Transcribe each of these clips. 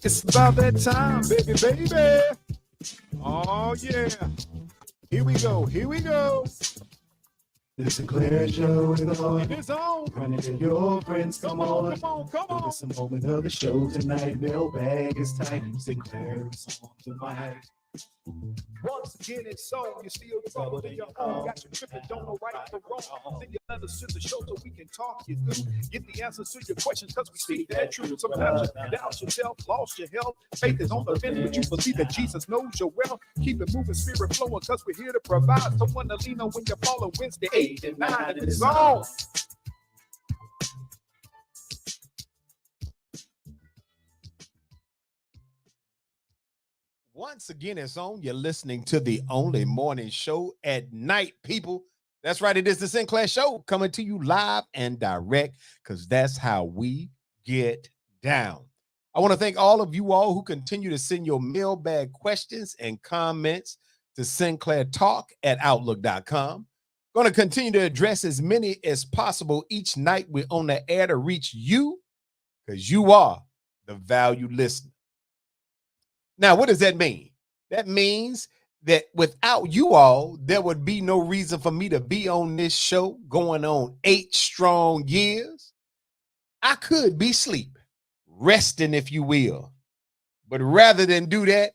It's about that time, baby, baby. Oh, yeah. Here we go. Here we go. The Sinclair Show is on. It is on. Running to your friends, come on. Come on, come on. It's a moment of the show tonight. Mailbag is tight. Sinclair is on tonight. Once again, it's on. You're still troubled in your home. Got you tripping, don't know right from wrong. Send your letters to the show so we can talk you through. Get the answers to your questions because we speak that truth. Sometimes you doubt yourself, lost your health. Faith is on the fence, but you believe that Jesus knows your well. Keep it moving, spirit flowing because we're here to provide someone to lean on when you're falling. Wednesday, 8 and 9, and it's on. Once again, it's on. You're listening to the only morning show at night, people. That's right. It is the Sinclair Show coming to you live and direct because that's how we get down. I want to thank all of you all who continue to send your mailbag questions and comments to sinclairtalk@outlook.com. Going to continue to address as many as possible each night we're on the air to reach you because you are the valued listener. Now, what does that mean? That means that without you all, there would be no reason for me to be on this show going on 8 strong years. I could be asleep, resting, if you will. But rather than do that,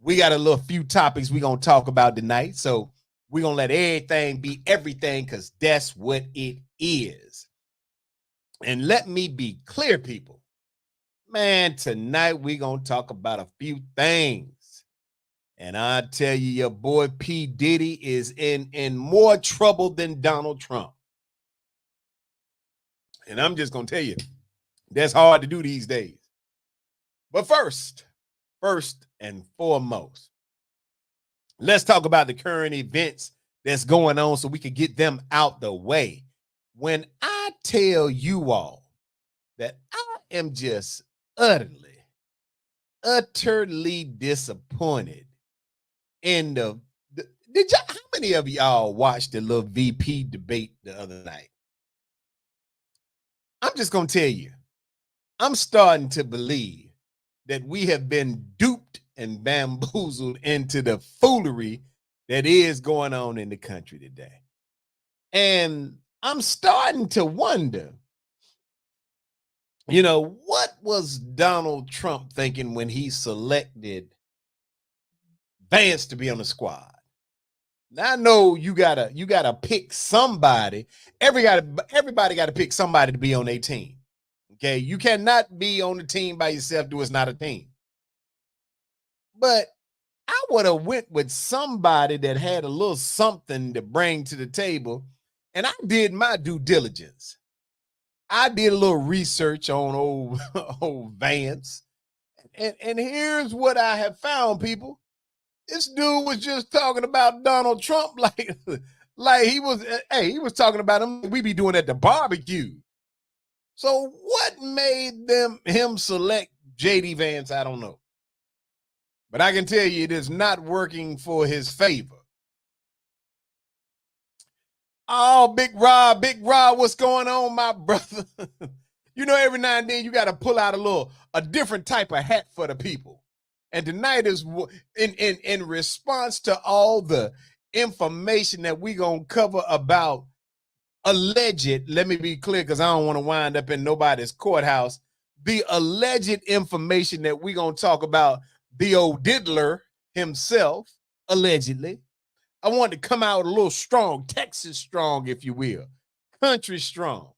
we got a little few topics we're going to talk about tonight. So we're going to let everything be everything because that's what it is. And let me be clear, people. Man, tonight we're going to talk about a few things. And I tell you, your boy P. Diddy is in more trouble than Donald Trump. And I'm just going to tell you, that's hard to do these days. But first and foremost, let's talk about the current events that's going on so we can get them out the way. When I tell you all that I am just utterly disappointed in how many of y'all watched the little VP debate the other night? I'm just going to tell you, I'm starting to believe that we have been duped and bamboozled into the foolery that is going on in the country today. And I'm starting to wonder, what was Donald Trump thinking when he selected Vance to be on the squad? Now, I know you gotta pick somebody. Everybody got to pick somebody to be on a team. Okay, you cannot be on the team by yourself. It's not a team. But I would have went with somebody that had a little something to bring to the table, and I did my due diligence. I did a little research on old Vance, and here's what I have found, people. This dude was just talking about Donald Trump like he was talking about him. We be doing at the barbecue. So what made him select J.D. Vance? I don't know. But I can tell you it is not working for his favor. Oh, Big Rob, what's going on, my brother? Every now and then you got to pull out a different type of hat for the people. And tonight is in response to all the information that we're going to cover about alleged, let me be clear because I don't want to wind up in nobody's courthouse, the alleged information that we're going to talk about the old diddler himself, allegedly. I want to come out a little strong, Texas strong, if you will, country strong.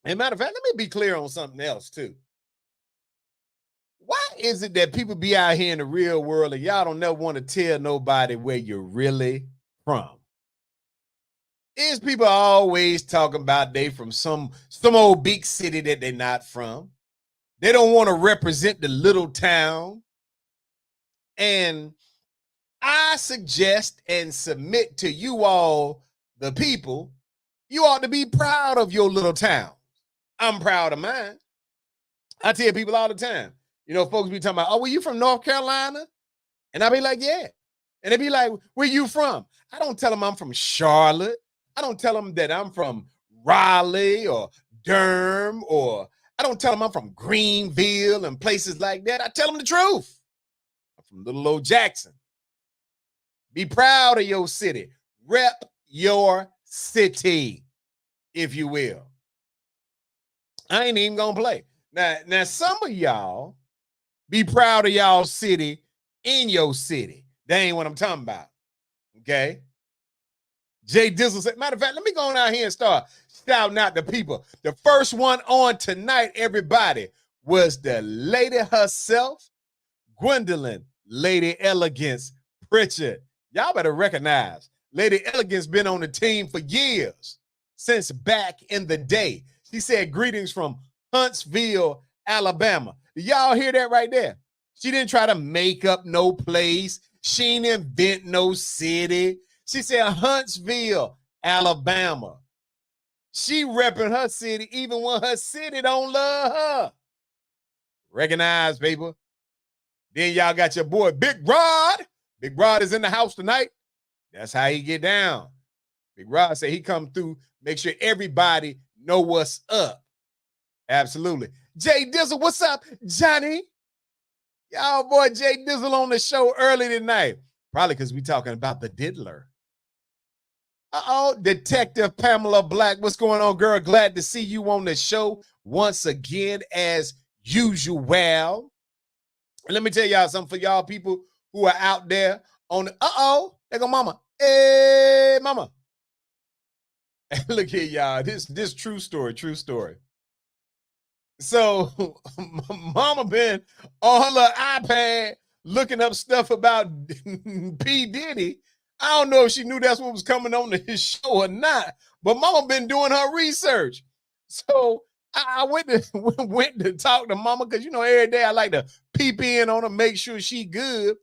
And matter of fact, let me be clear on something else too. Why is it that people be out here in the real world and y'all don't never want to tell nobody where you're really from? Is people always talking about they from some old big city that they're not from. They don't want to represent the little town. And I suggest and submit to you all, the people, you ought to be proud of your little town. I'm proud of mine. I tell people all the time, folks be talking about, oh, were you from North Carolina? And I be like, yeah. And they be like, where you from? I don't tell them I'm from Charlotte. I don't tell them that I'm from Raleigh or Durham, or I don't tell them I'm from Greenville and places like that. I tell them the truth. I'm from little old Jackson. Be proud of your city. Rep your city, if you will. I ain't even gonna play. Now some of y'all be proud of y'all city in your city. That ain't what I'm talking about. Okay. Jay Dizzle said, matter of fact, let me go on out here and start shouting out the people. The first one on tonight, everybody, was the lady herself, Gwendolyn, Lady Elegance Pritchard. Y'all better recognize Lady Elegance been on the team for years, since back in the day. She said greetings from Huntsville, Alabama. Did y'all hear that right there? She didn't try to make up no place. She didn't invent no city. She said Huntsville, Alabama. She repping her city even when her city don't love her. Recognize, people. Then y'all got your boy, Big Rod. Big Rod is in the house tonight. That's how he get down. Big Rod said he come through, make sure everybody know what's up. Absolutely. Jay Dizzle, what's up, Johnny? Y'all boy Jay Dizzle on the show early tonight. Probably because we talking about the diddler. Uh-oh, Detective Pamela Black. What's going on, girl? Glad to see you on the show once again, as usual. And let me tell y'all something for y'all people who are out there on the, there go mama. Hey, mama. Look here, y'all. This true story. So mama been on her iPad looking up stuff about P. Diddy. I don't know if she knew that's what was coming on to his show or not, but mama been doing her research. So I went to talk to mama, because, you know, every day I like to peep in on her, make sure she good.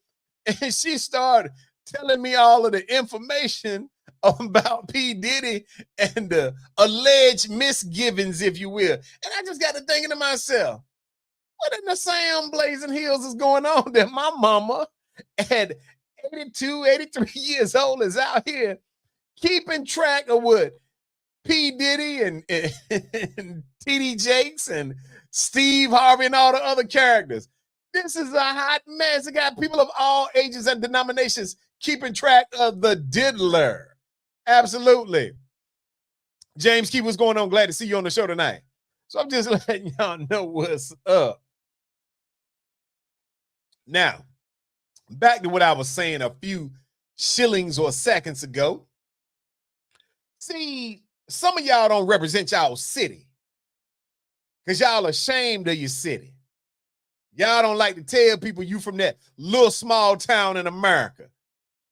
And she started telling me all of the information about P. Diddy and the alleged misgivings, if you will. And I just got to thinking to myself, what in the Sam blazing heels is going on that my mama at 82, 83 years old is out here keeping track of what P. Diddy and T.D. Jakes and Steve Harvey and all the other characters. This is a hot mess. It got people of all ages and denominations keeping track of the diddler. Absolutely. James Key, what's going on? Glad to see you on the show tonight. So I'm just letting y'all know what's up. Now, back to what I was saying a few shillings or seconds ago. See, some of y'all don't represent y'all city because y'all ashamed of your city. Y'all don't like to tell people you from that little small town in America.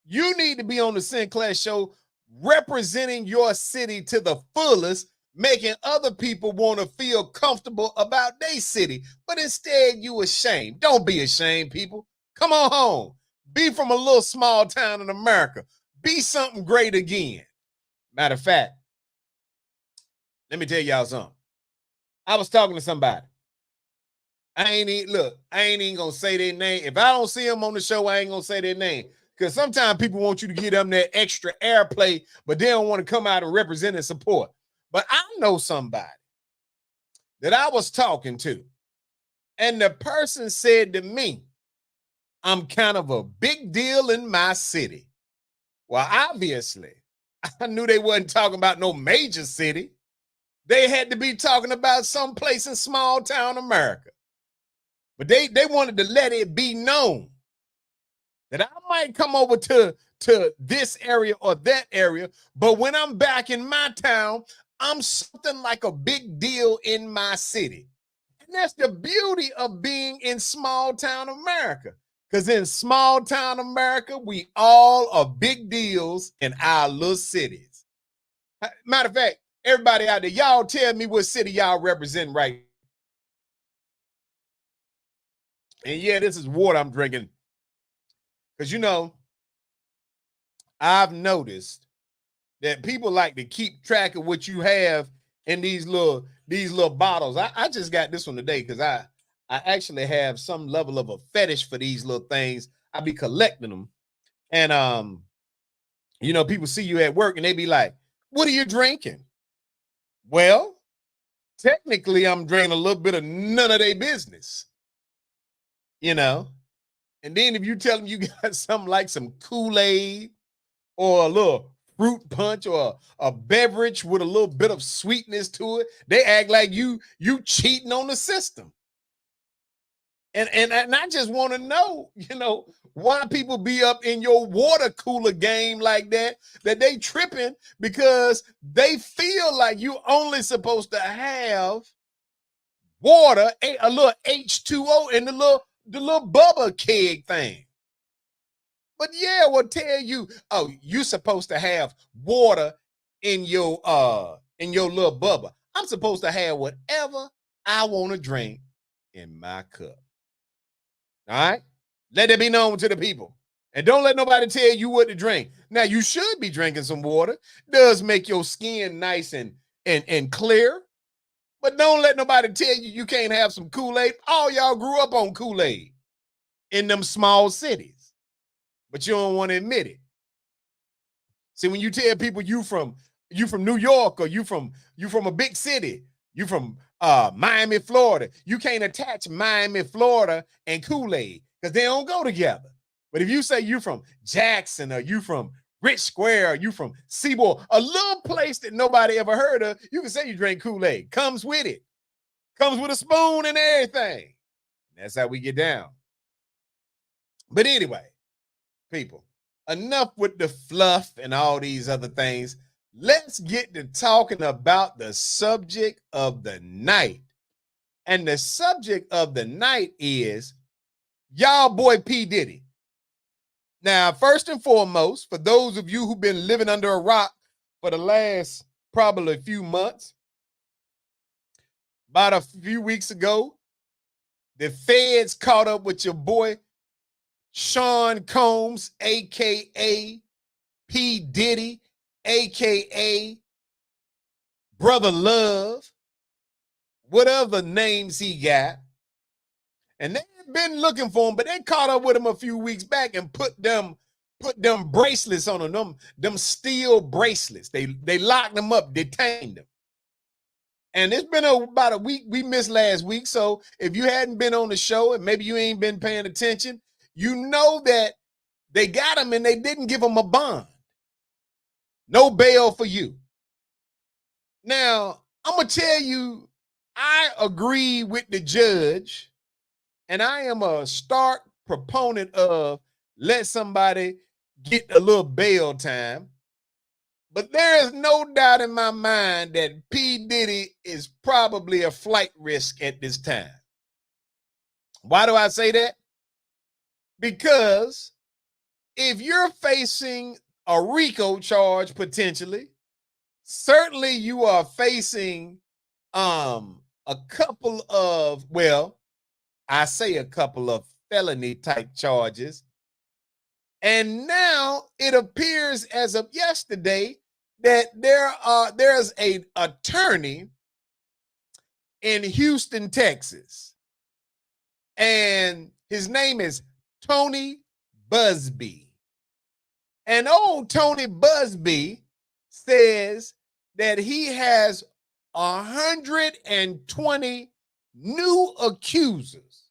You need to be on the Sinclair Show representing your city to the fullest, making other people want to feel comfortable about their city. But instead, you ashamed. Don't be ashamed, people. Come on home. Be from a little small town in America. Be something great again. Matter of fact, let me tell y'all something. I was talking to somebody. I ain't even gonna say their name. If I don't see them on the show, I ain't gonna say their name. Because sometimes people want you to give them that extra airplay, but they don't want to come out and represent and support. But I know somebody that I was talking to, and the person said to me, I'm kind of a big deal in my city. Well, obviously, I knew they wasn't talking about no major city. They had to be talking about some place in small town America. But they wanted to let it be known that I might come over to this area or that area, but when I'm back in my town, I'm something like a big deal in my city. And that's the beauty of being in small town America. Because in small town America, we all are big deals in our little cities. Matter of fact, everybody out there, y'all tell me what city y'all represent right now. And yeah, this is water I'm drinking. Because, you know, I've noticed that people like to keep track of what you have in these little bottles. I just got this one today because I actually have some level of a fetish for these little things. I be collecting them. And you know, people see you at work and they be like, what are you drinking? Well, technically I'm drinking a little bit of none of their business, you know. And then if you tell them you got something like some Kool-Aid or a little fruit punch or a beverage with a little bit of sweetness to it, they act like you cheating on the system. And I just want to know, why people be up in your water cooler game like that they tripping because they feel like you only supposed to have water, a little H2O, and the little Bubba keg thing. But yeah, we'll tell you, oh, you supposed to have water in your little Bubba. I'm supposed to have whatever I want to drink in my cup. All right? Let it be known to the people. And don't let nobody tell you what to drink. Now, you should be drinking some water. It does make your skin nice and clear. But don't let nobody tell you you can't have some Kool-Aid. All y'all grew up on Kool-Aid in them small cities. But you don't want to admit it. See, when you tell people you from New York or you from a big city, you from Miami, Florida, you can't attach Miami, Florida and Kool-Aid because they don't go together. But if you say you from Jackson or you from Rich Square or you from Seaboard, a little place that nobody ever heard of, you can say you drink Kool-Aid. Comes with it. Comes with a spoon and everything. That's how we get down. But anyway, people, enough with the fluff and all these other things. Let's get to talking about the subject of the night. And the subject of the night is y'all boy P. Diddy. Now, first and foremost, for those of you who've been living under a rock for the last probably a few months, about a few weeks ago, the feds caught up with your boy Sean Combs, a.k.a. P. Diddy, a.k.a. Brother Love, whatever names he got. And they've been looking for him, but they caught up with him a few weeks back and put them bracelets on him, them steel bracelets. They locked them up, detained them. And it's been about a week. We missed last week. So if you hadn't been on the show and maybe you ain't been paying attention, you know that they got him and they didn't give him a bond. No bail for you. Now, I'm going to tell you, I agree with the judge, and I am a stark proponent of let somebody get a little bail time. But there is no doubt in my mind that P. Diddy is probably a flight risk at this time. Why do I say that? Because if you're facing a RICO charge potentially, certainly you are facing a couple of, I say a couple of felony type charges. And now it appears as of yesterday that there's an attorney in Houston, Texas. And his name is Tony Buzbee. And old Tony Buzbee says that he has 120 new accusers.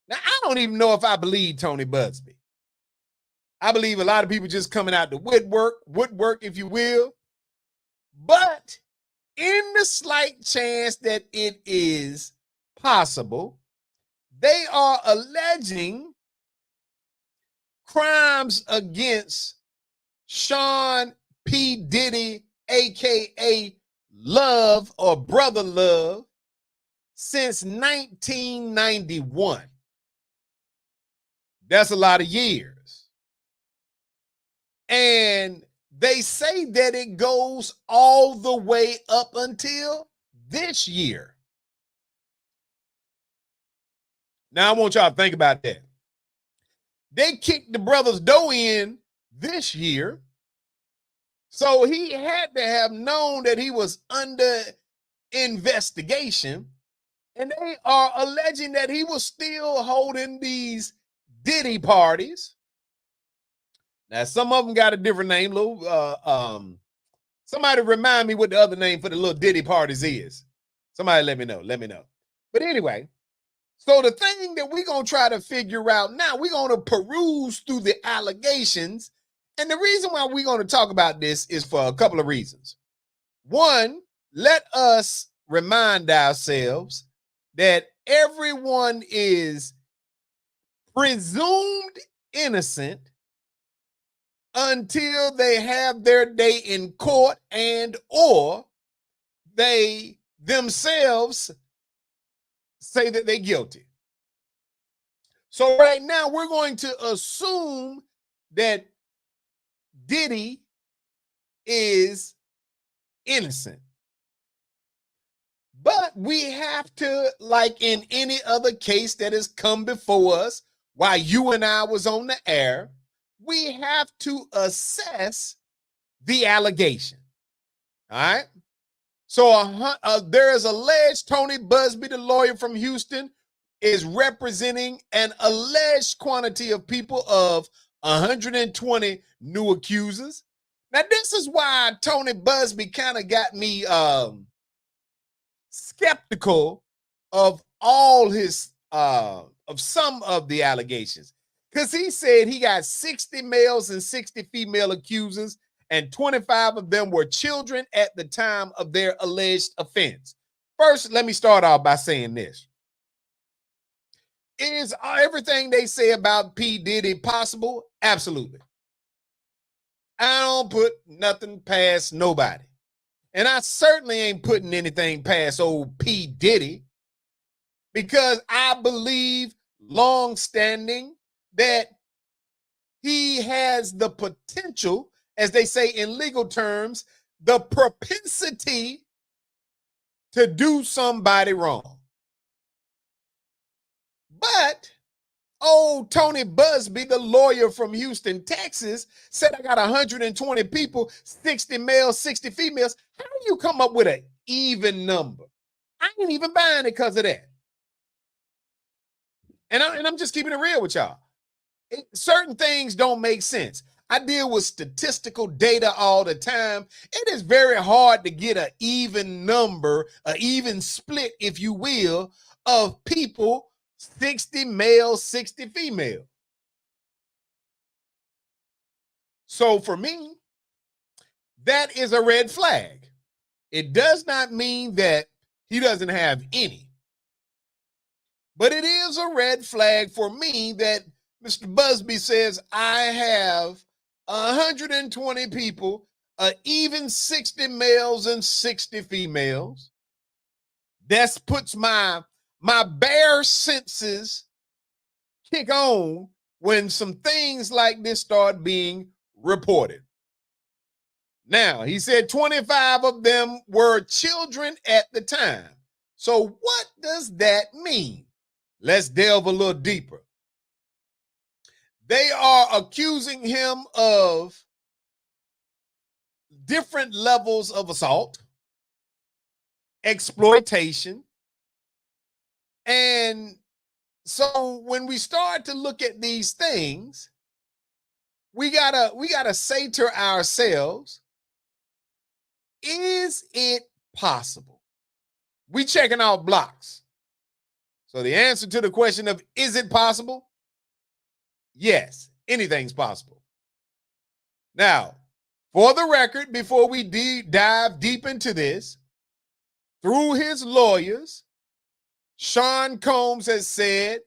Now, I don't even know if I believe Tony Buzbee. I believe a lot of people just coming out the woodwork, if you will. But in the slight chance that it is possible, they are alleging crimes against Sean P. Diddy, a.k.a. Love or Brother Love, since 1991. That's a lot of years. And they say that it goes all the way up until this year. Now, I want y'all to think about that. They kicked the brother's dough in this year. So he had to have known that he was under investigation. And they are alleging that he was still holding these Diddy parties. Now, some of them got a different name, Somebody remind me what the other name for the little Diddy parties is. Somebody let me know. Let me know. But anyway, so the thing that we're going to try to figure out now, we're going to peruse through the allegations. And the reason why we're going to talk about this is for a couple of reasons. One, let us remind ourselves that everyone is presumed innocent until they have their day in court and or they themselves say that they're guilty. So right now we're going to assume that Diddy is innocent. But we have to, like in any other case that has come before us while you and I was on the air, we have to assess the allegation. All right. So there is alleged Tony Buzbee, the lawyer from Houston, is representing an alleged quantity of people of 120 new accusers. Now, this is why Tony Buzbee kind of got me skeptical of all his of some of the allegations, because he said he got 60 males and 60 female accusers, and 25 of them were children at the time of their alleged offense. First, let me start off by saying this. Is everything they say about P. Diddy possible? Absolutely. I don't put nothing past nobody. And I certainly ain't putting anything past old P. Diddy, because I believe long-standing that he has the potential, as they say in legal terms, the propensity to do somebody wrong. But old Tony Buzbee, the lawyer from Houston, Texas, said I got 120 people, 60 males, 60 females. How do you come up with an even number? I ain't even buying it because of that. And I'm just keeping it real with y'all. Certain things don't make sense. I deal with statistical data all the time. It is very hard to get an even number, an even split, if you will, of people, 60 males, 60 female. So for me, that is a red flag. It does not mean that he doesn't have any. But it is a red flag for me that Mr. Buzbee says I have 120 people, even 60 males and 60 females. That puts my bare senses kick on when some things like this start being reported. Now, he said 25 of them were children at the time. So what does that mean? Let's delve a little deeper. They are accusing him of different levels of assault, exploitation. And so when we start to look at these things, we gotta say to ourselves, is it possible? We checking out blocks. So the answer to the question of is it possible? Yes, anything's possible. Now, for the record, before we dive deep into this, through his lawyers, Sean Combs has said,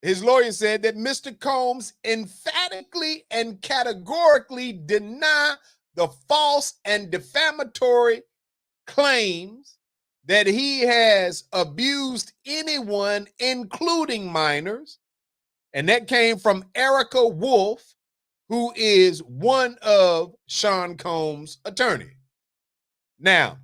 his lawyer said that Mr. Combs emphatically and categorically deny the false and defamatory claims that he has abused anyone, including minors. And that came from Erica Wolf, who is one of Sean Combs' attorney. Now,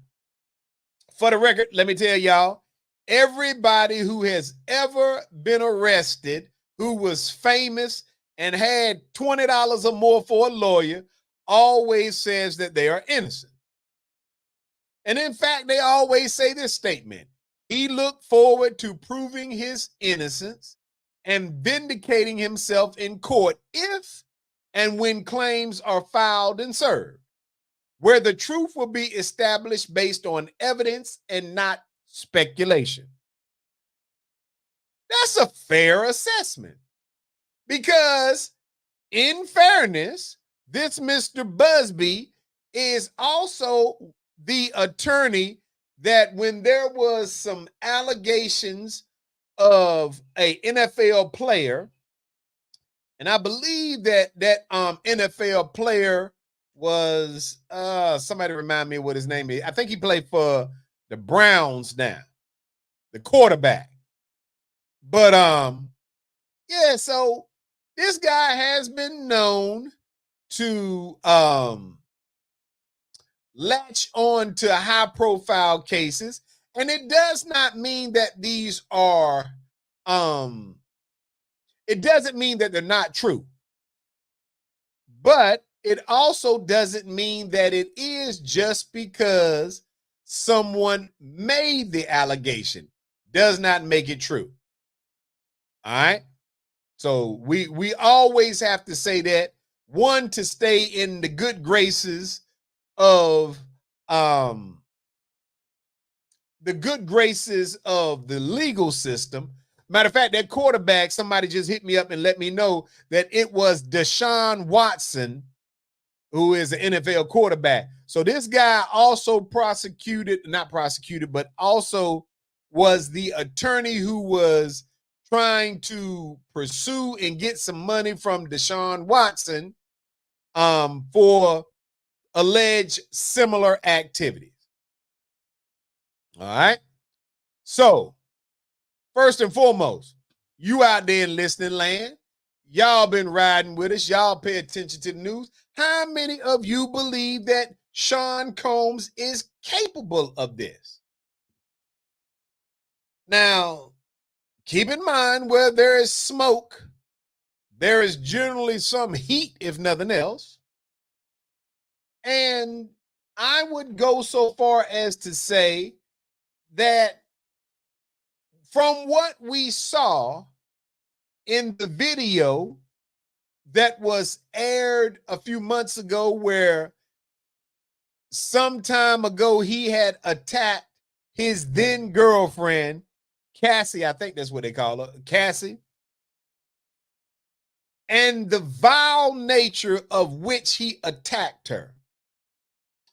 for the record, let me tell y'all, everybody who has ever been arrested, who was famous and had $20 or more for a lawyer, always says that they are innocent. And in fact, they always say this statement: he looked forward to proving his innocence and vindicating himself in court if and when claims are filed and served. where the truth will be established based on evidence and not speculation. That's a fair assessment because, in fairness, this Mr. Buzbee is also the attorney that when there was some allegations of a NFL player, and I believe that NFL player was somebody remind me what his name is. I think he played for the Browns now, the quarterback. But yeah, so this guy has been known to latch on to high profile cases, and it does not mean that these are it doesn't mean that they're not true, but it also doesn't mean that it is just because someone made the allegation does not make it true. All right. So we always have to say that, one, to stay in the good graces of the legal system. Matter of fact, that quarterback, somebody just hit me up and let me know that it was Deshaun Watson, who is an NFL quarterback. So this guy also not prosecuted, but also was the attorney who was trying to pursue and get some money from Deshaun Watson for alleged similar activities. All right. So, first and foremost, you out there in listening land, y'all been riding with us. Y'all pay attention to the news. How many of you believe that Sean Combs is capable of this? Now, keep in mind, where there is smoke, there is generally some heat, if nothing else. And I would go so far as to say that from what we saw in the video that was aired a few months ago, where some time ago he had attacked his then girlfriend, Cassie, I think that's what they call her, Cassie, and the vile nature of which he attacked her.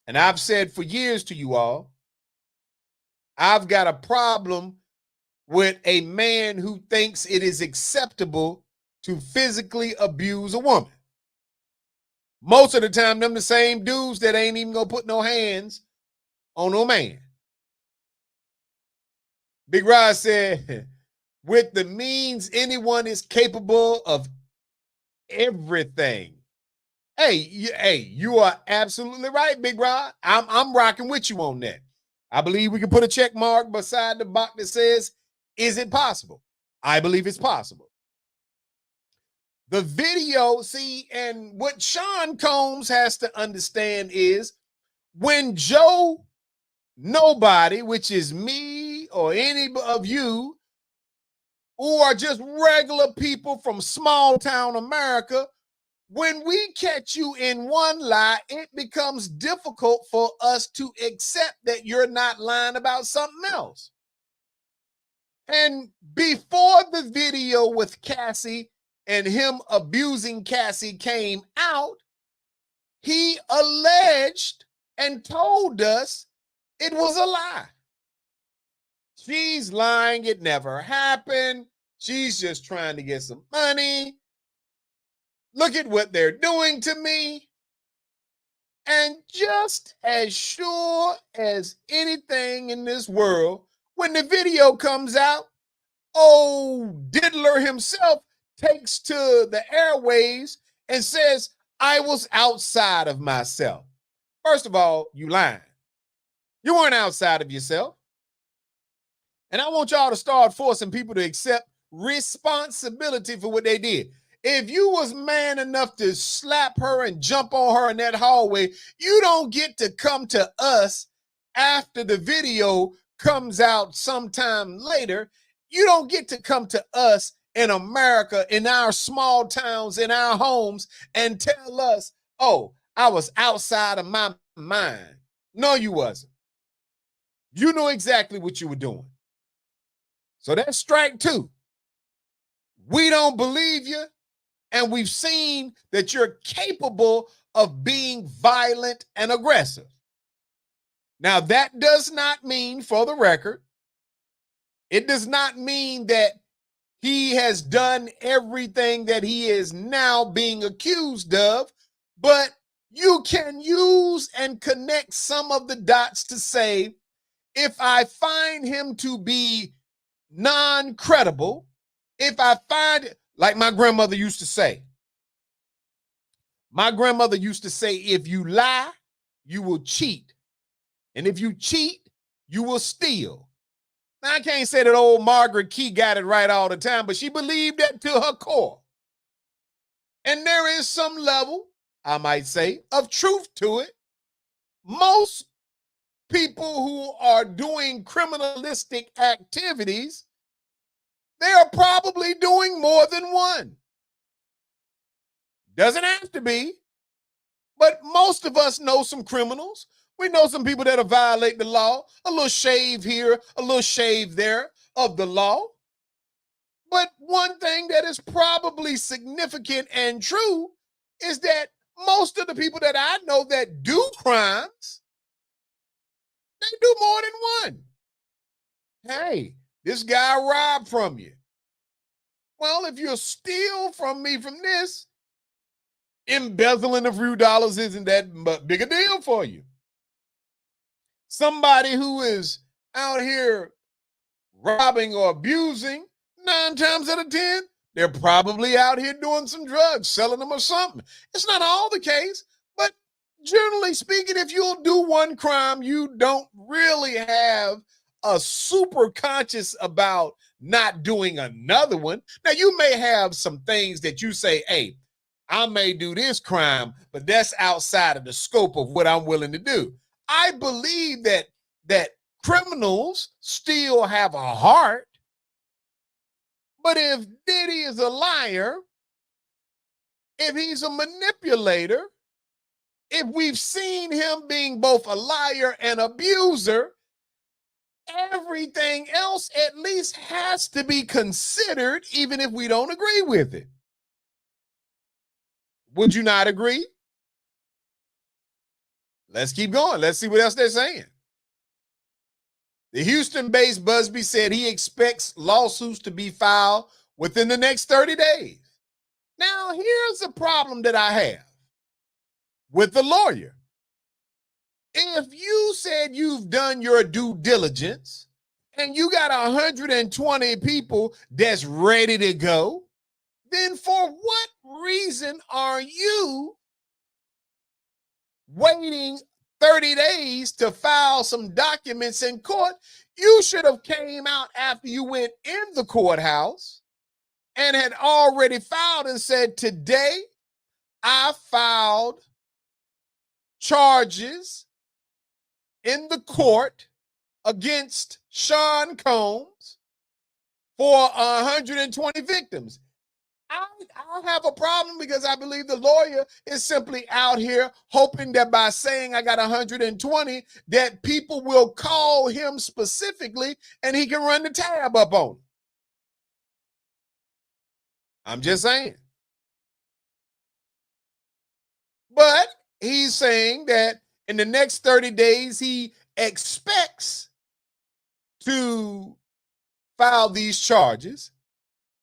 And I've said for years to you all, I've got a problem with a man who thinks it is acceptable to physically abuse a woman. Most of the time, them the same dudes that ain't even gonna put no hands on no man. Big Rod said, with the means, anyone is capable of everything. Hey, you are absolutely right, Big Rod. I'm rocking with you on that. I believe we can put a check mark beside the box that says, is it possible? I believe it's possible. The video, see, and what Sean Combs has to understand is when Joe Nobody, which is me or any of you who are just regular people from small town America, when we catch you in one lie, it becomes difficult for us to accept that you're not lying about something else. And before the video with Cassie and him abusing Cassie came out, he alleged and told us it was a lie. She's lying. It never happened. She's just trying to get some money. Look at what they're doing to me. And just as sure as anything in this world, when the video comes out, old Diddler himself takes to the airwaves and says, I was outside of myself. First of all, you lying. You weren't outside of yourself. And I want y'all to start forcing people to accept responsibility for what they did. If you was man enough to slap her and jump on her in that hallway, you don't get to come to us after the video comes out sometime later. You don't get to come to us in America, in our small towns, in our homes, and tell us, oh, I was outside of my mine. No, you wasn't. You knew exactly what you were doing. So that's strike two. We don't believe you, and we've seen that you're capable of being violent and aggressive. Now, that does not mean, for the record, it does not mean that he has done everything that he is now being accused of, but you can use and connect some of the dots to say, if I find him to be non-credible, if I find, like my grandmother used to say, if you lie, you will cheat. And if you cheat, you will steal. Now, I can't say that old Margaret Key got it right all the time, but she believed that to her core. And there is some level, I might say, of truth to it. Most people who are doing criminalistic activities, they are probably doing more than one. Doesn't have to be, but most of us know some criminals. We know some people that violate the law, a little shave here, a little shave there of the law. But one thing that is probably significant and true is that most of the people that I know that do crimes, they do more than one. Hey, this guy robbed from you. Well, if you steal from me from this, embezzling a few dollars isn't that big a deal for you. Somebody who is out here robbing or abusing, 9 times out of 10, they're probably out here doing some drugs, selling them or something. It's not all the case, but generally speaking, if you'll do one crime, you don't really have a super conscious about not doing another one. Now, you may have some things that you say, hey, I may do this crime, but that's outside of the scope of what I'm willing to do. I believe that criminals still have a heart, but if Diddy is a liar, if he's a manipulator, if we've seen him being both a liar and abuser, everything else at least has to be considered, even if we don't agree with it. Would you not agree? Let's keep going. Let's see what else they're saying. The Houston-based Buzbee said he expects lawsuits to be filed within the next 30 days. Now, here's a problem that I have with the lawyer. If you said you've done your due diligence and you got 120 people that's ready to go, then for what reason are you waiting 30 days to file some documents in court? You should have came out after you went in the courthouse and had already filed and said, today I filed charges in the court against Sean Combs for 120 victims. I have a problem because I believe the lawyer is simply out here hoping that by saying I got 120, that people will call him specifically and he can run the tab up on them. I'm just saying. But he's saying that in the next 30 days, he expects to file these charges.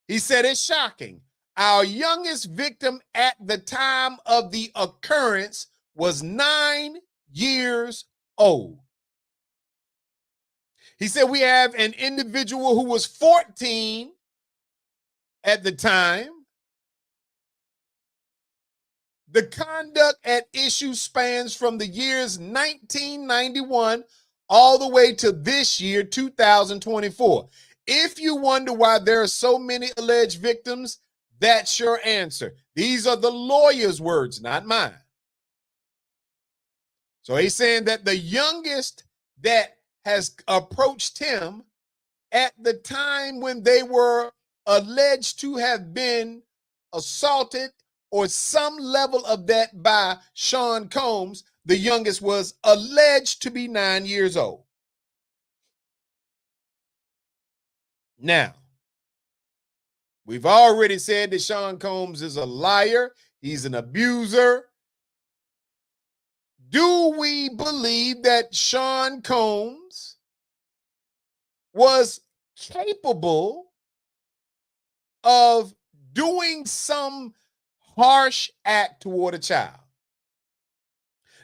He said it's shocking. Our youngest victim at the time of the occurrence was 9 years old. He said we have an individual who was 14 at the time. The conduct at issue spans from the years 1991 all the way to this year, 2024. If you wonder why there are so many alleged victims, that's your answer. These are the lawyer's words, not mine. So he's saying that the youngest that has approached him at the time when they were alleged to have been assaulted or some level of that by Sean Combs. The youngest was alleged to be 9 years old. Now, we've already said that Sean Combs is a liar. He's an abuser. Do we believe that Sean Combs was capable of doing some harsh act toward a child?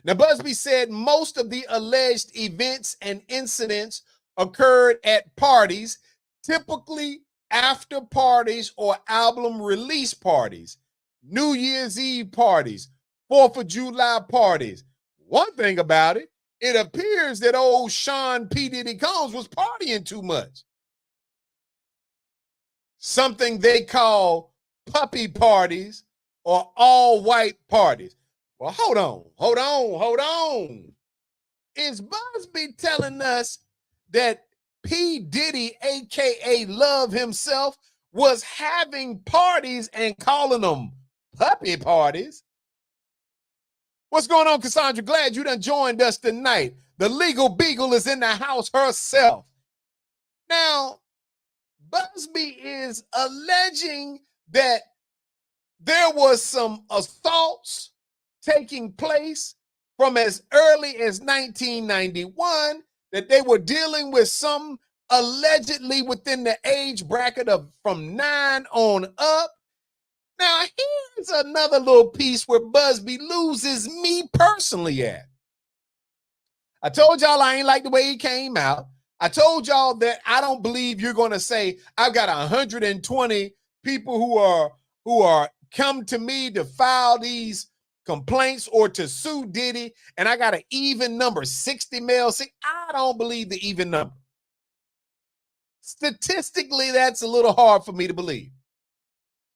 Now, Buzbee said most of the alleged events and incidents occurred at parties, typically after parties or album release parties, New Year's Eve parties, 4th of July parties. One thing about it, it appears that old Sean P. Diddy Combs was partying too much. Something they call puppy parties or all-white parties. Well, hold on. Is Buzbee telling us that P. Diddy, a.k.a. Love himself, was having parties and calling them puppy parties? What's going on, Cassandra? Glad you done joined us tonight. The legal beagle is in the house herself. Now, Buzbee is alleging that there was some assaults taking place from as early as 1991, that they were dealing with some allegedly within the age bracket of from 9 on up. Now, here's another little piece where Buzbee loses me personally at. I told y'all I ain't like the way he came out. I told y'all that I don't believe you're going to say, I've got 120 people who are come to me to file these complaints or to sue Diddy, and I got an even number, 60 males. See, I don't believe the even number. Statistically, that's a little hard for me to believe.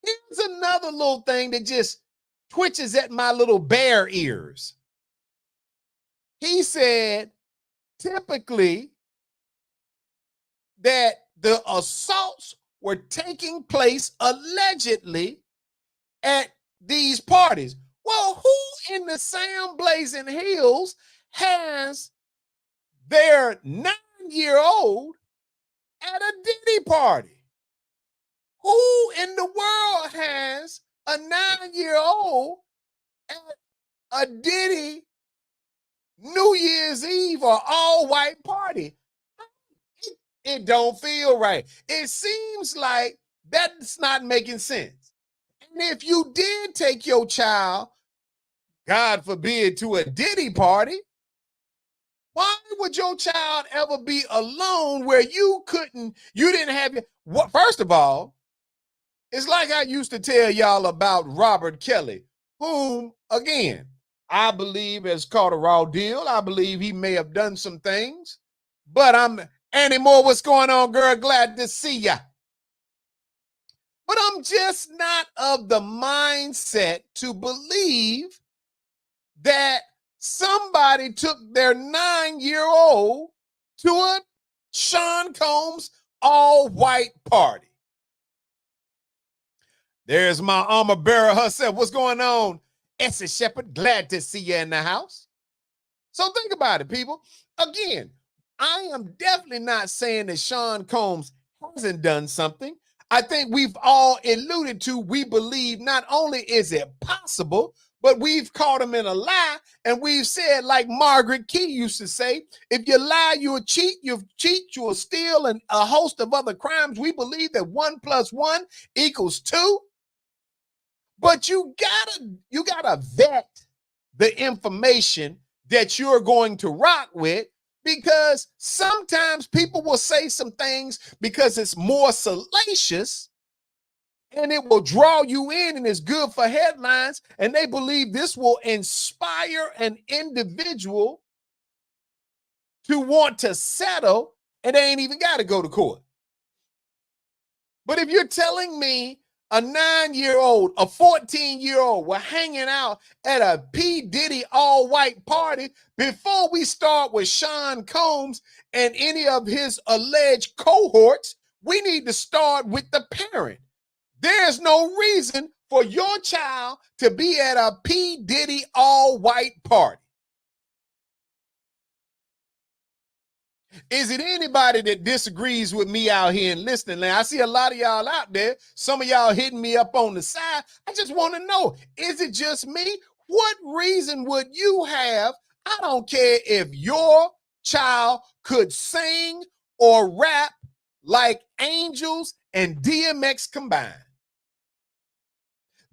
Here's another little thing that just twitches at my little bear ears. He said, typically, that the assaults were taking place allegedly at these parties. Well, who in the Sam Blazing Hills has their 9-year-old at a Diddy party? Who in the world has a 9-year-old at a Diddy New Year's Eve or all-white party? It don't feel right. It seems like that's not making sense. And if you did take your child, God forbid, to a Diddy party, why would your child ever be alone where you didn't have your, what? First of all, it's like I used to tell y'all about Robert Kelly, whom, again, I believe has caught a raw deal. I believe he may have done some things, but Annie Moore, what's going on, girl? Glad to see ya. But I'm just not of the mindset to believe that somebody took their 9-year-old to a Sean Combs all-white party. There's my armor bearer herself. What's going on, Essie Shepherd? Glad to see you in the house. So think about it, people. Again, I am definitely not saying that Sean Combs hasn't done something. I think we've all alluded to, we believe not only is it possible, but we've caught him in a lie. And we've said, like Margaret Key used to say, if you lie, you'll cheat, you will steal, and a host of other crimes. We believe that 1 + 1 = 2. But you gotta vet the information that you're going to rock with, because sometimes people will say some things because it's more salacious and it will draw you in and it's good for headlines, and they believe this will inspire an individual to want to settle, and they ain't even got to go to court. But if you're telling me a 9-year-old, a 14-year-old were hanging out at a P. Diddy all-white party, before we start with Sean Combs and any of his alleged cohorts, we need to start with the parent. There's no reason for your child to be at a P. Diddy all-white party? Is it anybody that disagrees with me out here and listening? Now, I see a lot of y'all out there. Some of y'all hitting me up on the side. I just want to know, is it just me? What reason would you have? I don't care if your child could sing or rap like Angels and DMX combined.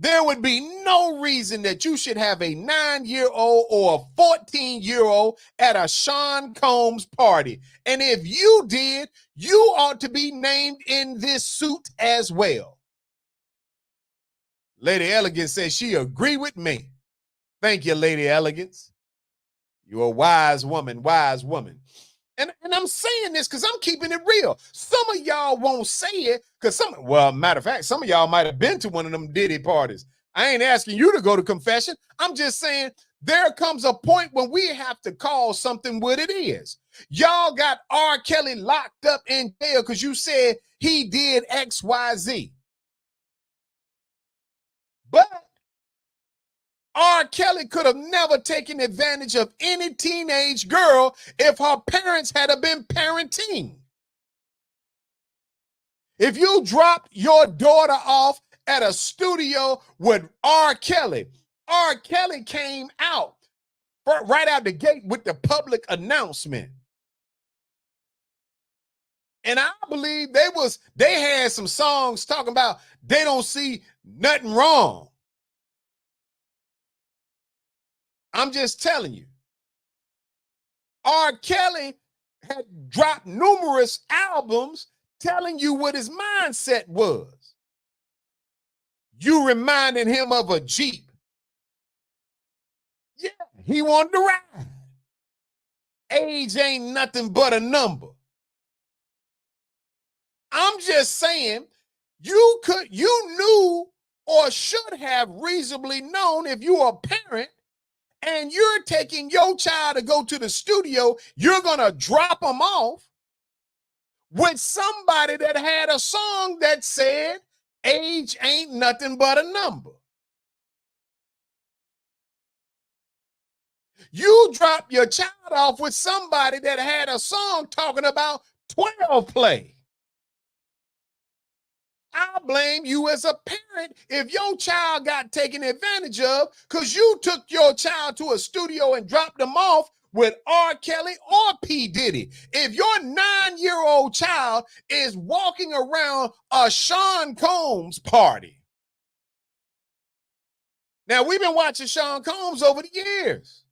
There would be no reason that you should have a 9-year-old or a 14-year-old at a Sean Combs party. And if you did, you ought to be named in this suit as well. Lady Elegance says she agree with me. Thank you, Lady Elegance. You're a wise woman, wise woman. And I'm saying this because I'm keeping it real. Some of y'all won't say it because matter of fact, some of y'all might have been to one of them Diddy parties. I ain't asking you to go to confession. I'm just saying there comes a point when we have to call something what it is. Y'all got R. Kelly locked up in jail because you said he did X, Y, Z. But R. Kelly could have never taken advantage of any teenage girl if her parents had been parenting. If you dropped your daughter off at a studio with R. Kelly came out right out the gate with the public announcement. And I believe they had some songs talking about they don't see nothing wrong. I'm just telling you. R. Kelly had dropped numerous albums telling you what his mindset was. You reminding him of a Jeep. Yeah, he wanted to ride. Age ain't nothing but a number. I'm just saying, you knew or should have reasonably known if you are a parent and you're taking your child to go to the studio, you're going to drop them off with somebody that had a song that said, age ain't nothing but a number. You drop your child off with somebody that had a song talking about 12 play. I blame you as a parent if your child got taken advantage of because you took your child to a studio and dropped them off with R. Kelly or P. Diddy. If your 9-year-old child is walking around a Sean Combs party. Now, we've been watching Sean Combs over the years.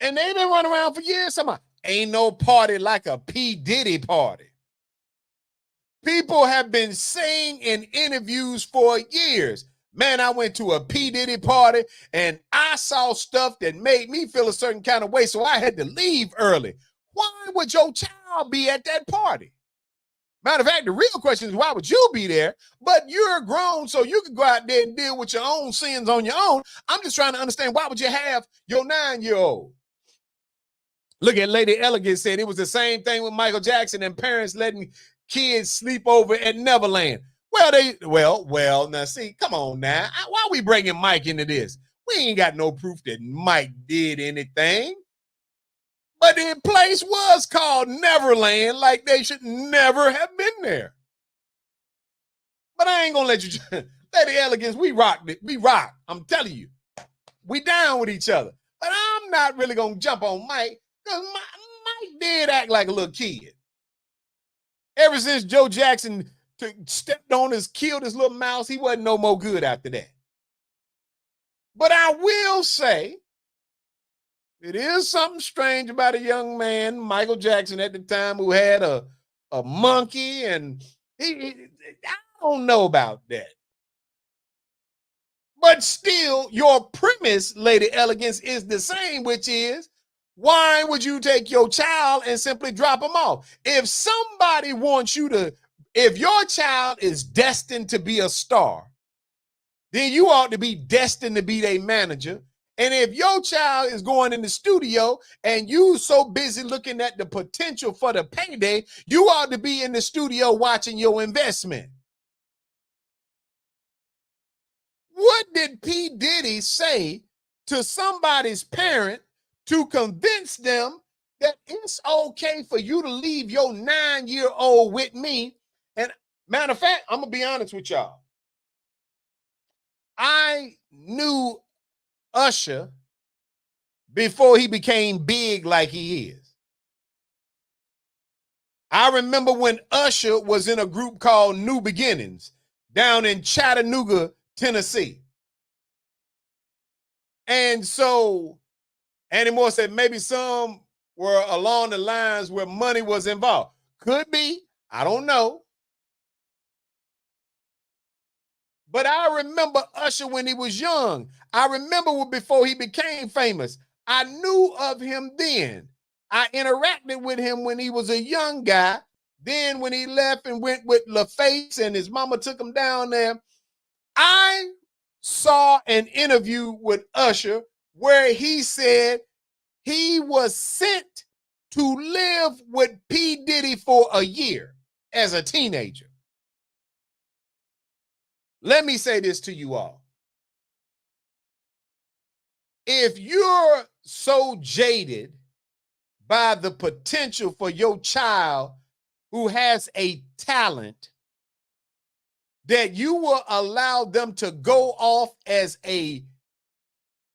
And they've been running around for years. Ain't no party like a P. Diddy party. People have been saying in interviews for years, man, I went to a P. Diddy party and I saw stuff that made me feel a certain kind of way, so I had to leave early. Why would your child be at that party? Matter of fact, the real question is, why would you be there? But you're grown, so you can go out there and deal with your own sins on your own. I'm just trying to understand, why would you have your 9-year-old? Look at Lady Elegance said it was the same thing with Michael Jackson and parents letting kids sleep over at Neverland. Well, now see, come on now. Why are we bringing Mike into this? We ain't got no proof that Mike did anything. But the place was called Neverland, like they should never have been there. But I ain't gonna let you, Lady Elegance, we rock it. We rock. I'm telling you. We down with each other. But I'm not really gonna jump on Mike, because Mike did act like a little kid. Ever since Joe Jackson stepped on killed his little mouse, he wasn't no more good after that. But I will say, it is something strange about a young man, Michael Jackson at the time, who had a monkey, and I don't know about that. But still, your premise, Lady Elegance, is the same, which is, why would you take your child and simply drop them off? If somebody wants you to, if your child is destined to be a star, then you ought to be destined to be their manager. And if your child is going in the studio and you so busy looking at the potential for the payday, you ought to be in the studio watching your investment. What did P. Diddy say to somebody's parent to convince them that it's okay for you to leave your 9-year-old with me? And matter of fact, I'm going to be honest with y'all. I knew Usher before he became big like he is. I remember when Usher was in a group called New Beginnings down in Chattanooga, Tennessee. And so Andy Moore said maybe some were along the lines where money was involved. Could be. I don't know. But I remember Usher when he was young. I remember before he became famous. I knew of him then. I interacted with him when he was a young guy. Then when he left and went with LaFace and his mama took him down there, I saw an interview with Usher where he said he was sent to live with P. Diddy for a year as a teenager. Let me say this to you all. If you're so jaded by the potential for your child who has a talent that you will allow them to go off as a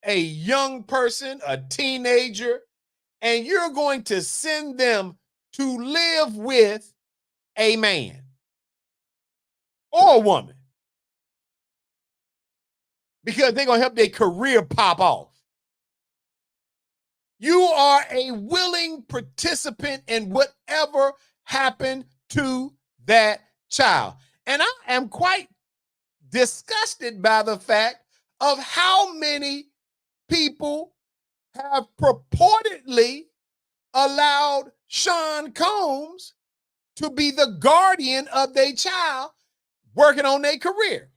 young person, a teenager, and you're going to send them to live with a man or a woman because they're going to help their career pop off. You are a willing participant in whatever happened to that child. And I am quite disgusted by the fact of how many people have purportedly allowed Sean Combs to be the guardian of their child working on their career.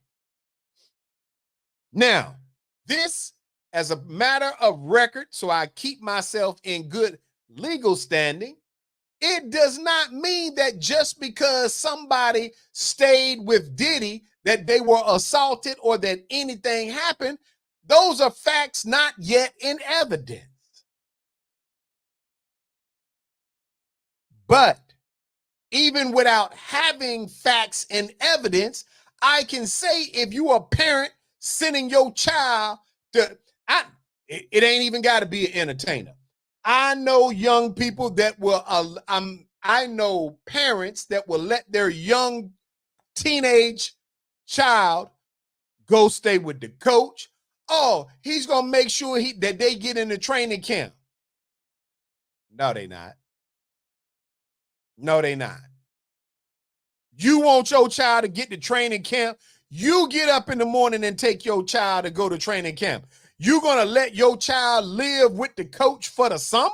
Now, this as a matter of record, so I keep myself in good legal standing, it does not mean that just because somebody stayed with Diddy that they were assaulted or that anything happened. Those are facts not yet in evidence. But even without having facts and evidence, I can say if you are a parent sending your child to, it ain't even got to be an entertainer. I know young people that will, I know parents that will let their young teenage child go stay with the coach. Oh, he's going to make sure that they get in the training camp. No, they not. No, they not. You want your child to get to training camp. You get up in the morning and take your child to go to training camp. You going to let your child live with the coach for the summer?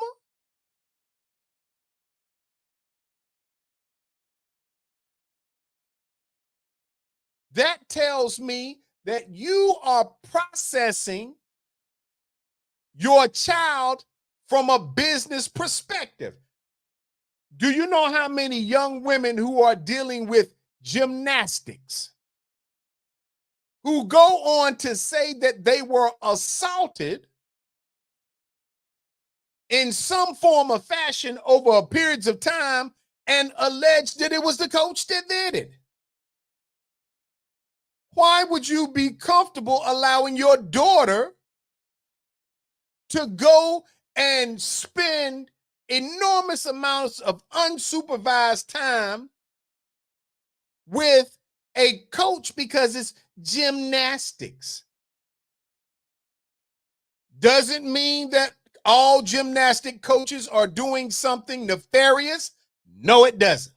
That tells me that you are processing your child from a business perspective. Do you know how many young women who are dealing with gymnastics who go on to say that they were assaulted in some form or fashion over periods of time and allege that it was the coach that did it? Why would you be comfortable allowing your daughter to go and spend enormous amounts of unsupervised time with a coach because it's gymnastics? Doesn't mean that all gymnastic coaches are doing something nefarious. No, it doesn't.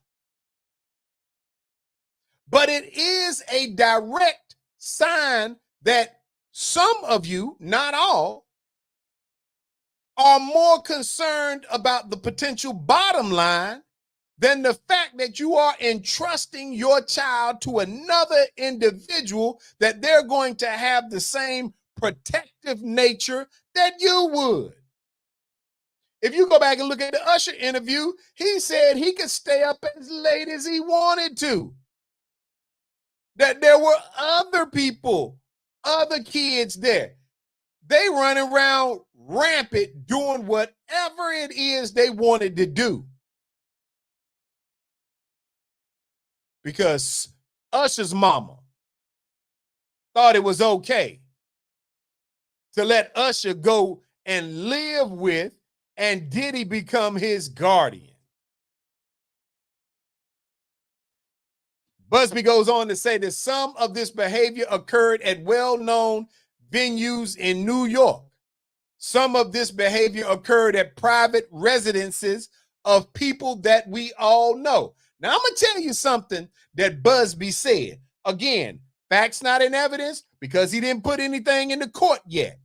But it is a direct sign that some of you, not all, are more concerned about the potential bottom line than the fact that you are entrusting your child to another individual that they're going to have the same protective nature that you would. If you go back and look at the Usher interview, he said he could stay up as late as he wanted to. That there were other people other kids there. They running around rampant doing whatever it is they wanted to do. Because Usher's mama thought it was okay to let Usher go and live with and Diddy become his guardian. Buzbee goes on to say that some of this behavior occurred at well-known venues in New York. Some of this behavior occurred at private residences of people that we all know. Now, I'm going to tell you something that Buzbee said. Again, facts not in evidence because he didn't put anything in the court yet.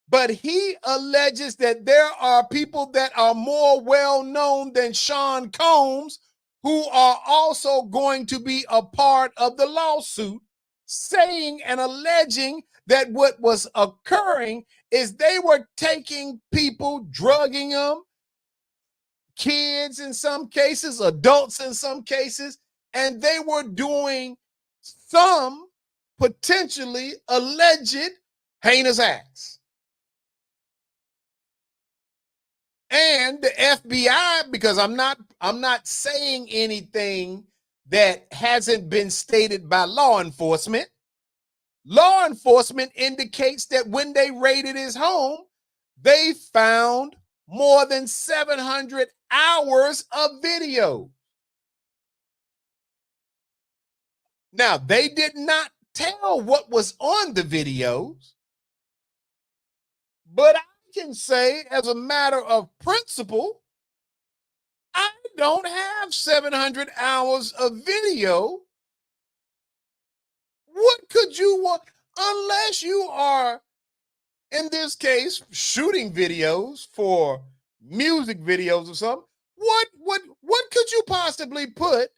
But he alleges that there are people that are more well-known than Sean Combs who are also going to be a part of the lawsuit, saying and alleging that what was occurring is they were taking people, drugging them, kids in some cases, adults in some cases, and they were doing some potentially alleged heinous acts. And the FBI, because I'm not saying anything that hasn't been stated by law enforcement. Law enforcement indicates that when they raided his home, they found more than 700 hours of video. Now, they did not tell what was on the videos, but I can say, as a matter of principle, I don't have 700 hours of video. What could you want, unless you are, in this case, shooting videos for music videos or something? What could you possibly put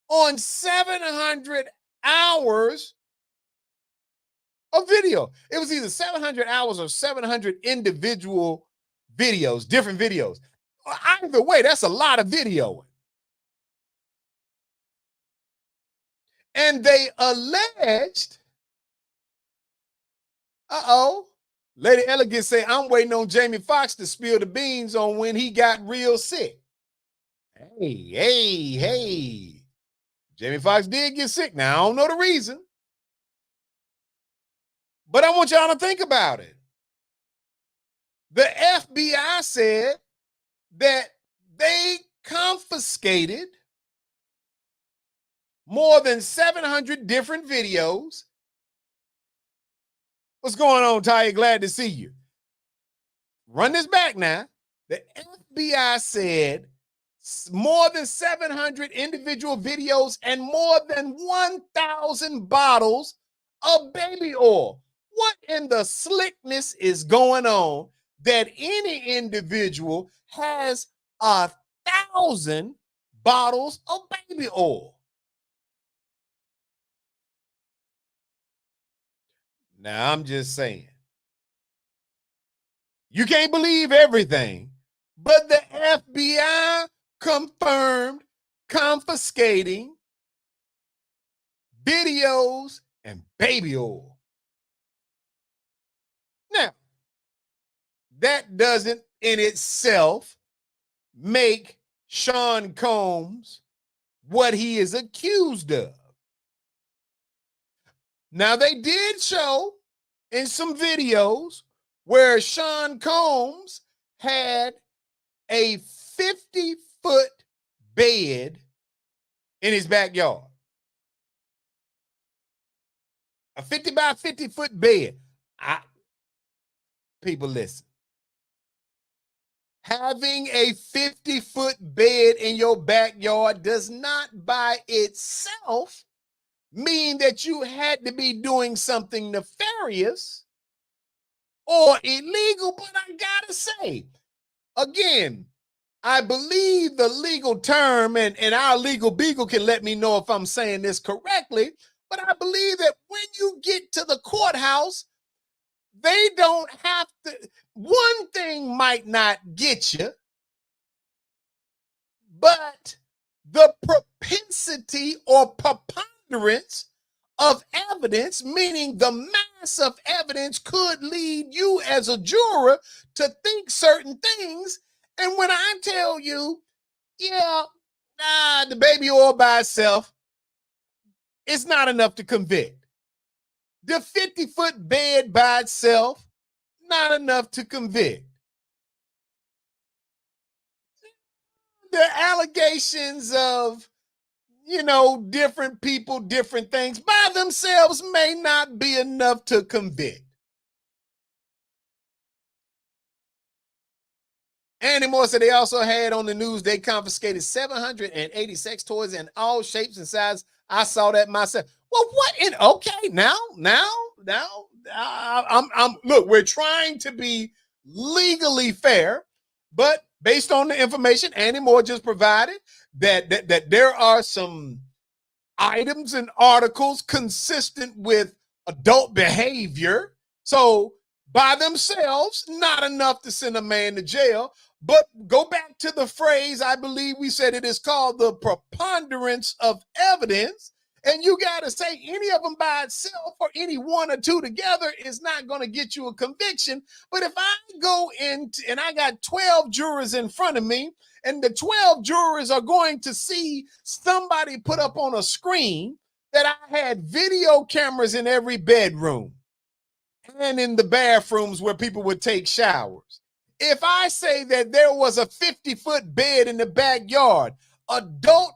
on 700 hours of video? It was either 700 hours or 700 individual videos, different videos. Either way, that's a lot of video. And they alleged, Lady Elegant say, I'm waiting on Jamie Foxx to spill the beans on when he got real sick. Hey. Jamie Foxx did get sick. Now, I don't know the reason, but I want y'all to think about it. The FBI said that they confiscated more than 700 different videos. What's going on, Ty? Glad to see you. Run this back now. The FBI said more than 700 individual videos and more than 1,000 bottles of baby oil. What in the slickness is going on that any individual has 1,000 bottles of baby oil? Now, I'm just saying, you can't believe everything, but the FBI confirmed confiscating videos and baby oil. Now, that doesn't in itself make Sean Combs what he is accused of. Now, they did show in some videos where Sean Combs had a 50-foot bed in his backyard. A 50 by 50-foot bed. People, listen. Having a 50-foot bed in your backyard does not by itself mean that you had to be doing something nefarious or illegal. But I gotta say, again, I believe the legal term, and our legal beagle can let me know if I'm saying this correctly, but I believe that when you get to the courthouse, they don't have to, one thing might not get you, but the propensity or preponderance of evidence, meaning the mass of evidence could lead you as a juror to think certain things. And when I tell you, yeah, the baby oil by itself, it's not enough to convict. The 50-foot bed by itself, not enough to convict. The allegations of, different people, different things by themselves may not be enough to convict. Andy Moore said they also had on the news they confiscated 780 sex toys in all shapes and sizes. I saw that myself. Well, okay, now, I'm look, we're trying to be legally fair, but based on the information Andy Moore just provided, that there are some items and articles consistent with adult behavior. So by themselves, not enough to send a man to jail. But go back to the phrase, I believe we said it is called the preponderance of evidence. And you got to say any of them by itself or any one or two together is not going to get you a conviction. But if I go in and I got 12 jurors in front of me, and the 12 jurors are going to see somebody put up on a screen that I had video cameras in every bedroom and in the bathrooms where people would take showers. If I say that there was a 50-foot bed in the backyard, adult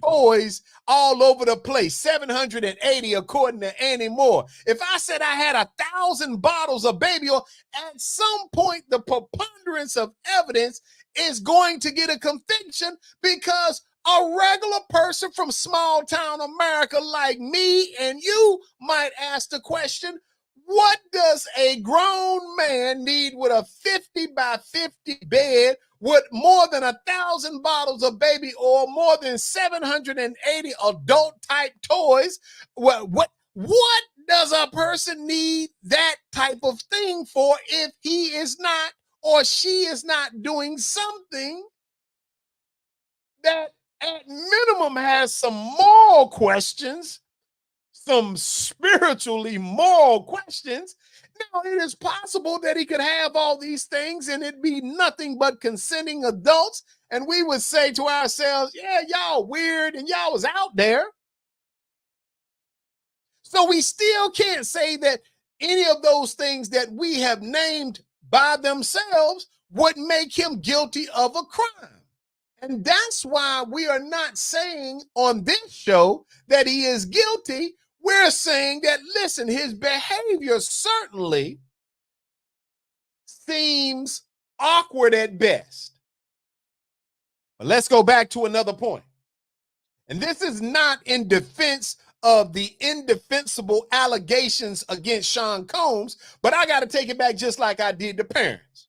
toys all over the place, 780 according to Annie Moore. If I said I had 1,000 bottles of baby oil, at some point the preponderance of evidence is going to get a conviction, because a regular person from small town America like me and you might ask the question, what does a grown man need with a 50 by 50 bed with more than 1,000 bottles of baby oil, more than 780 adult type toys? What does a person need that type of thing for if he is not or she is not doing something that at minimum has some moral questions, some spiritually moral questions? Now, it is possible that he could have all these things and it'd be nothing but consenting adults. And we would say to ourselves, yeah, y'all weird and y'all was out there. So we still can't say that any of those things that we have named by themselves would make him guilty of a crime. And that's why we are not saying on this show that he is guilty. We're saying that, listen, his behavior certainly seems awkward at best. But let's go back to another point. And this is not in defense of the indefensible allegations against Sean Combs, but I got to take it back just like I did the parents.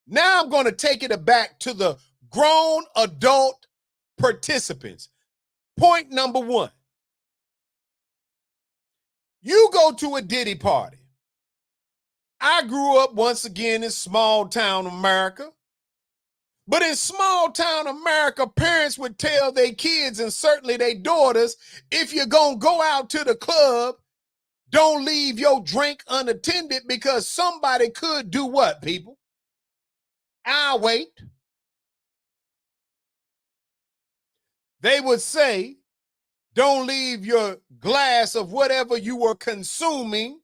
Now I'm going to take it back to the grown adult participants. Point number one. You go to a Diddy party. I grew up once again in small town America. But in small town America, parents would tell their kids and certainly their daughters, if you're going to go out to the club, don't leave your drink unattended, because somebody could do what, people? I'll wait. They would say, don't leave your glass of whatever you were consuming,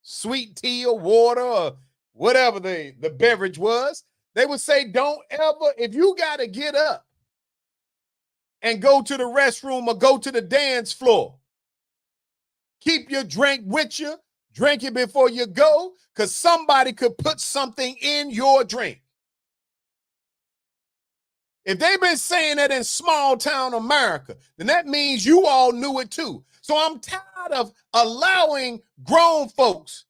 sweet tea or water or whatever the beverage was. They would say, don't ever, if you got to get up and go to the restroom or go to the dance floor, keep your drink with you, drink it before you go, because somebody could put something in your drink. If they've been saying that in small town America, then that means you all knew it too. So I'm tired of allowing grown folks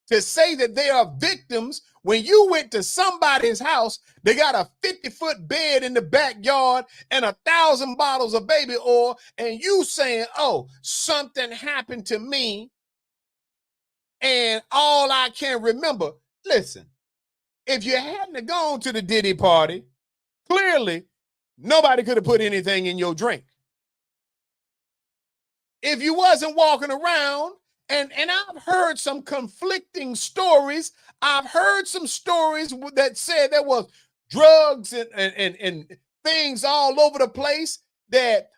to say that they are victims when you went to somebody's house, they got a 50-foot bed in the backyard and 1,000 bottles of baby oil, and you saying, oh, something happened to me and all I can remember. Listen, if you hadn't gone to the Diddy party, clearly nobody could have put anything in your drink. if you wasn't walking around, and I've heard some conflicting stories. I've heard some stories that said there was drugs and things all over the place, that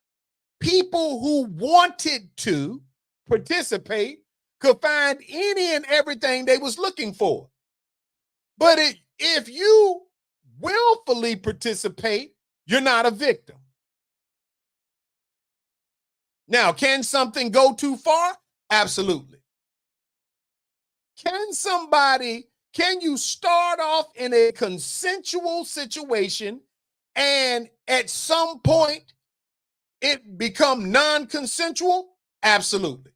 people who wanted to participate could find any and everything they was looking for. But if you willfully participate, you're not a victim. Now, can something go too far? Absolutely. Can you start off in a consensual situation and at some point it become non-consensual? Absolutely.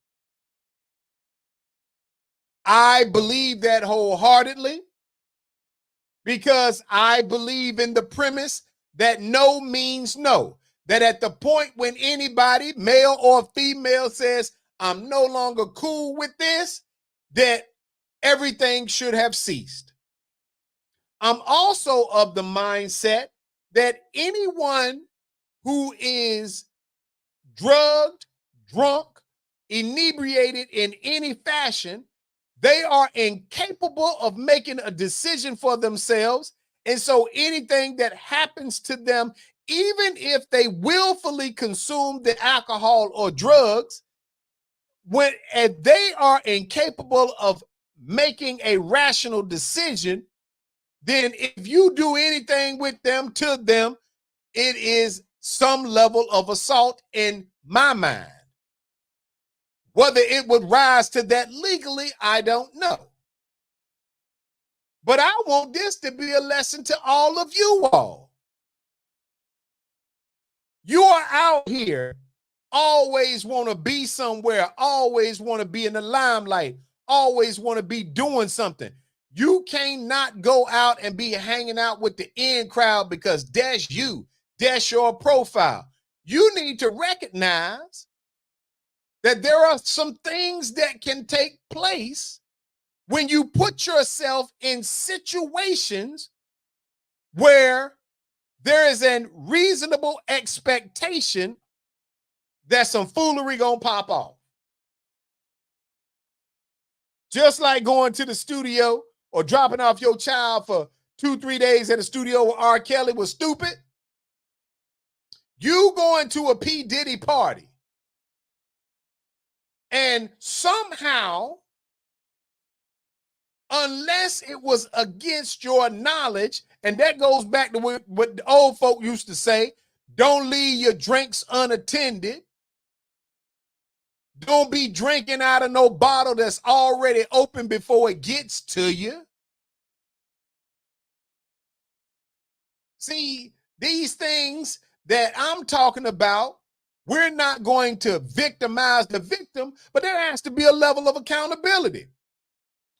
I believe that wholeheartedly, because I believe in the premise that no means no. That at the point when anybody, male or female, says, I'm no longer cool with this, that everything should have ceased. I'm also of the mindset that anyone who is drugged, drunk, inebriated in any fashion, they are incapable of making a decision for themselves. And so anything that happens to them, even if they willfully consume the alcohol or drugs, if they are incapable of making a rational decision, then if you do anything with them, to them, it is some level of assault in my mind. Whether it would rise to that legally, I don't know. But I want this to be a lesson to all of you all. You are out here, always want to be somewhere, always want to be in the limelight, always want to be doing something. You cannot go out and be hanging out with the in crowd because that's you. That's your profile. You need to recognize that there are some things that can take place when you put yourself in situations where there is a reasonable expectation that some foolery gonna pop off. Just like going to the studio or dropping off your child for 2-3 days at the studio with R. Kelly was stupid. You going to a P. Diddy party and somehow, unless it was against your knowledge, and that goes back to what the old folk used to say, don't leave your drinks unattended. Don't be drinking out of no bottle that's already open before it gets to you. See, these things that I'm talking about, we're not going to victimize the victim, but there has to be a level of accountability.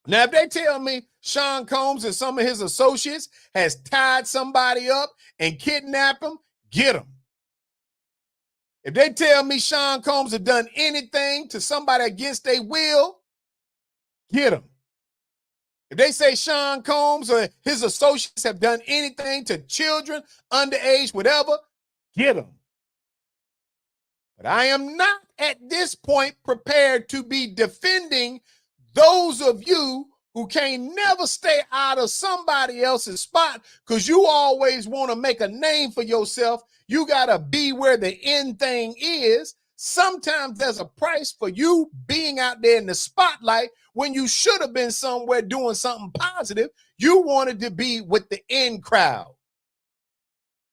Now, if they tell me Sean Combs and some of his associates has tied somebody up and kidnapped them, get them. If they tell me Sean Combs have done anything to somebody against their will, get them. If they say Sean Combs or his associates have done anything to children, underage, whatever, get them. But I am not at this point prepared to be defending those of you who can't never stay out of somebody else's spot because you always want to make a name for yourself. You got to be where the end thing is. Sometimes there's a price for you being out there in the spotlight when you should have been somewhere doing something positive. You wanted to be with the in crowd.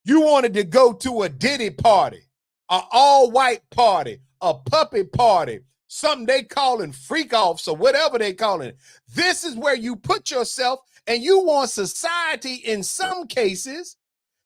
You wanted to go to a Diddy party, an all-white party, a puppy party, something they calling freak offs or whatever they calling it. This is where you put yourself, and you want society in some cases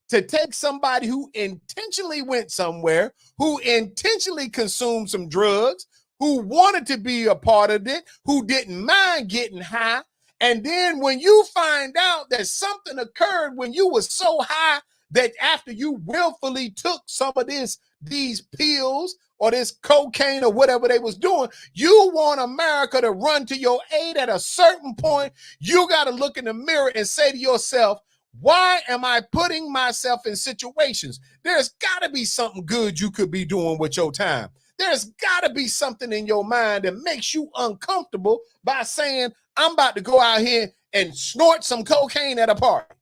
to take somebody who intentionally went somewhere, who intentionally consumed some drugs, who wanted to be a part of it, who didn't mind getting high. And then when you find out that something occurred when you were so high that after you willfully took some of these pills or this cocaine or whatever they was doing, you want America to run to your aid. At a certain point, you got to look in the mirror and say to yourself, why am I putting myself in situations? There's got to be something good you could be doing with your time. There's got to be something in your mind that makes you uncomfortable by saying, I'm about to go out here and snort some cocaine at a party.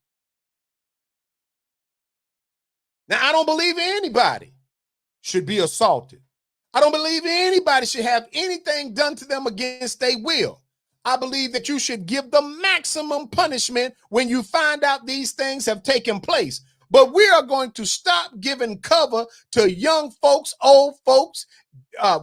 Now, I don't believe anybody should be assaulted. I don't believe anybody should have anything done to them against their will. I believe that you should give the maximum punishment when you find out these things have taken place. But we are going to stop giving cover to young folks, old folks,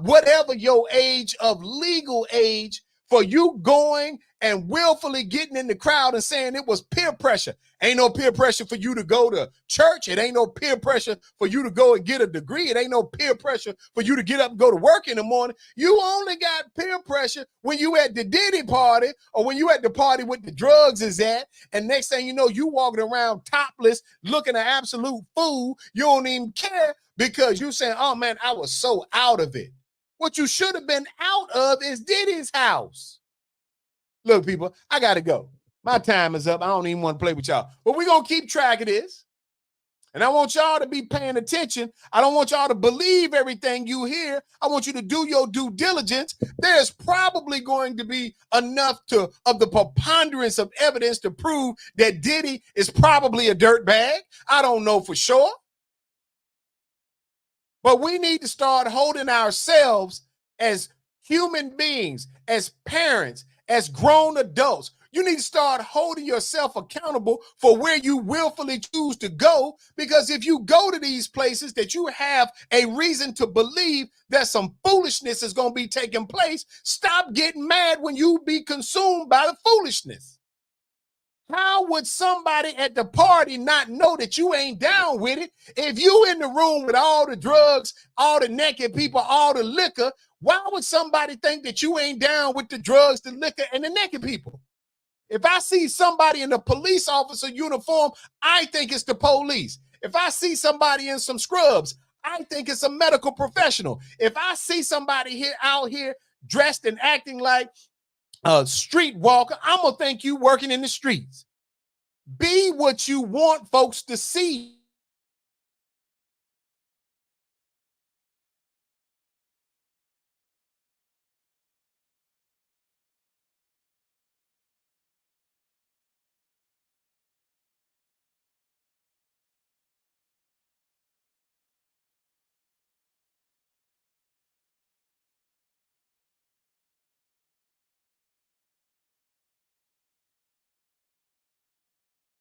whatever your age of legal age, for you going and willfully getting in the crowd and saying it was peer pressure. Ain't no peer pressure for you to go to church. It ain't no peer pressure for you to go and get a degree. It ain't no peer pressure for you to get up and go to work in the morning. You only got peer pressure when you at the Diddy party or when you at the party with the drugs is at. And next thing you know, you walking around topless, looking an absolute fool. You don't even care because you saying, oh man, I was so out of it. What you should have been out of is Diddy's house. Look, people, I got to go. My time is up. I don't even want to play with y'all. But we're going to keep track of this. And I want y'all to be paying attention. I don't want y'all to believe everything you hear. I want you to do your due diligence. There's probably going to be enough of the preponderance of evidence to prove that Diddy is probably a dirtbag. I don't know for sure. But we need to start holding ourselves as human beings, as parents, as grown adults. You need to start holding yourself accountable for where you willfully choose to go, because if you go to these places that you have a reason to believe that some foolishness is going to be taking place, stop getting mad when you be consumed by the foolishness. How would somebody at the party not know that you ain't down with it? If you in the room with all the drugs, all the naked people, all the liquor, why would somebody think that you ain't down with the drugs, the liquor, and the naked people? If I see somebody in a police officer uniform, I think it's the police. If I see somebody in some scrubs, I think it's a medical professional. If I see somebody out here dressed and acting like a streetwalker, I'm going to think you working in the streets. Be what you want folks to see